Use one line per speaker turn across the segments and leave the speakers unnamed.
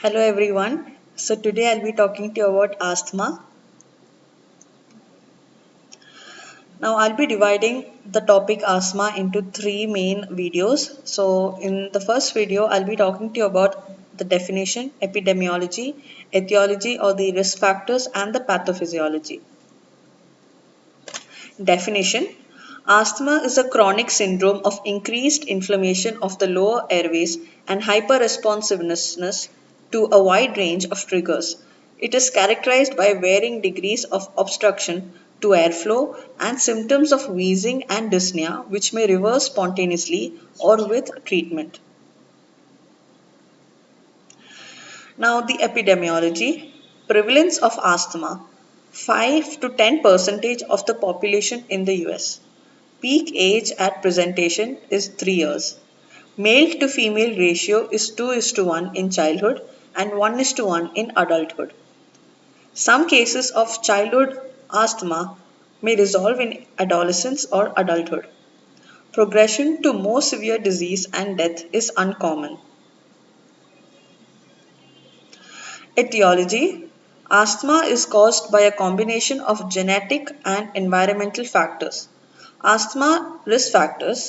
Hello everyone. So today I'll be talking to you about asthma. Now I'll be dividing the topic asthma into three main videos. So in the first video I'll be talking to you about the definition, epidemiology, etiology or the risk factors and the pathophysiology. Definition: asthma is a chronic syndrome of increased inflammation of the lower airways and hyperresponsiveness to a wide range of triggers. It is characterized by varying degrees of obstruction to airflow and symptoms of wheezing and dyspnea, which may reverse spontaneously or with treatment. Now, the epidemiology: prevalence of asthma 5 to 10 percentage of the population in the US. Peak age at presentation is 3 years. Male to female ratio is 2 is to 1 in childhood and 1 is to 1 in adulthood. Some cases of childhood asthma may resolve in adolescence or adulthood. Progression to more severe disease and death is uncommon. Etiology: asthma is caused by a combination of genetic and environmental factors. Asthma risk factors: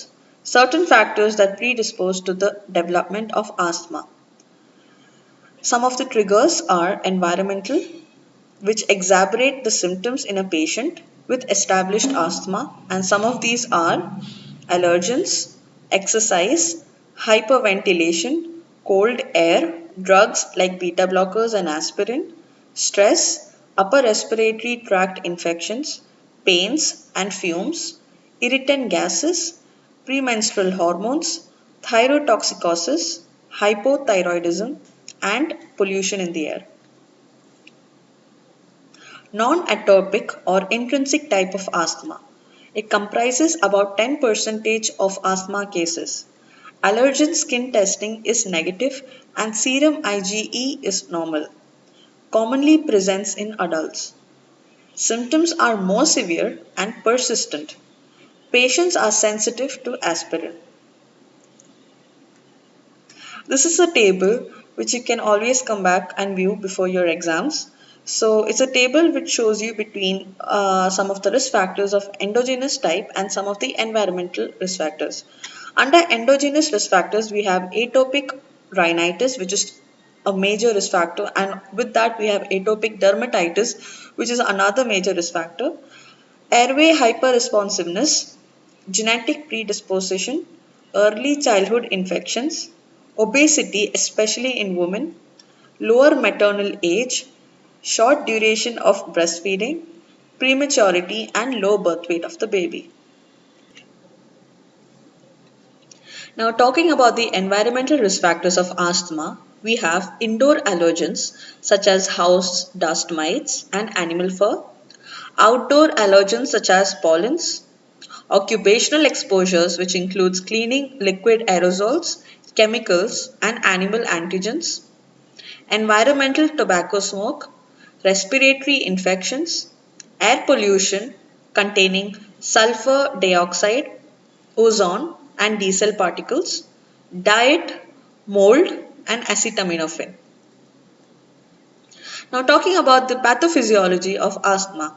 certain factors that predispose to the development of asthma. Some of the triggers are environmental, which exacerbate the symptoms in a patient with established asthma, and some of these are allergens, exercise, hyperventilation, cold air, drugs like beta blockers and aspirin, stress, upper respiratory tract infections, pains and fumes, irritant gases, premenstrual hormones, thyrotoxicosis, hypothyroidism, and pollution in the air. Non-atopic or intrinsic type of asthma. It comprises about 10% of asthma cases. Allergen skin testing is negative and serum IgE is normal. Commonly presents in adults. Symptoms are more severe and persistent. Patients are sensitive to aspirin. This is a table which you can always come back and view before your exams. So it's a table which shows you between some of the risk factors of endogenous type and some of the environmental risk factors. Under endogenous risk factors, we have atopic rhinitis, which is a major risk factor, and with that we have atopic dermatitis, which is another major risk factor. Airway hyperresponsiveness, genetic predisposition, early childhood infections, obesity, especially in women, lower maternal age, short duration of breastfeeding, prematurity, and low birth weight of the baby. Now, talking about the environmental risk factors of asthma, we have indoor allergens such as house dust mites and animal fur, outdoor allergens such as pollens, occupational exposures, which includes cleaning liquid aerosols, chemicals, and animal antigens, environmental tobacco smoke, respiratory infections, air pollution containing sulfur dioxide, ozone, and diesel particles, diet, mold, and acetaminophen. Now, talking about the pathophysiology of asthma.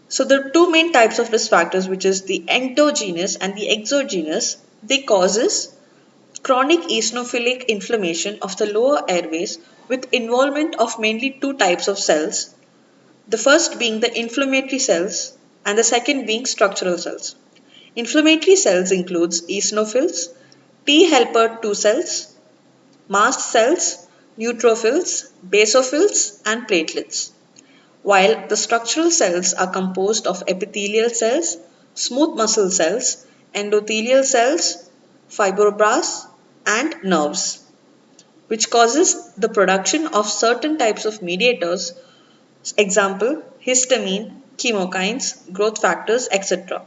So there are two main types of risk factors, which is the endogenous and the exogenous. They causes chronic eosinophilic inflammation of the lower airways with involvement of mainly two types of cells. The first being the inflammatory cells and the second being structural cells. Inflammatory cells includes eosinophils, T helper 2 cells, mast cells, neutrophils, basophils and platelets, while the structural cells are composed of epithelial cells, smooth muscle cells, endothelial cells, fibroblasts, and nerves, which causes the production of certain types of mediators, example, histamine, chemokines, growth factors, etc.,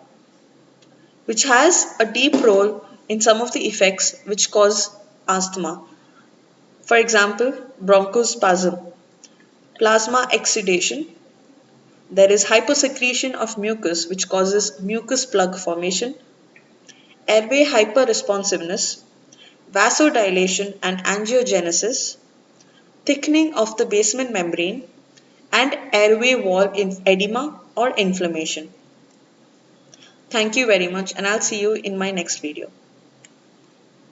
which has a deep role in some of the effects which cause asthma. For example, bronchospasm, plasma exudation. There is hyposecretion of mucus, which causes mucus plug formation, airway hyperresponsiveness, vasodilation and angiogenesis, thickening of the basement membrane, and airway wall edema or inflammation. Thank you very much, and I'll see you in my next video.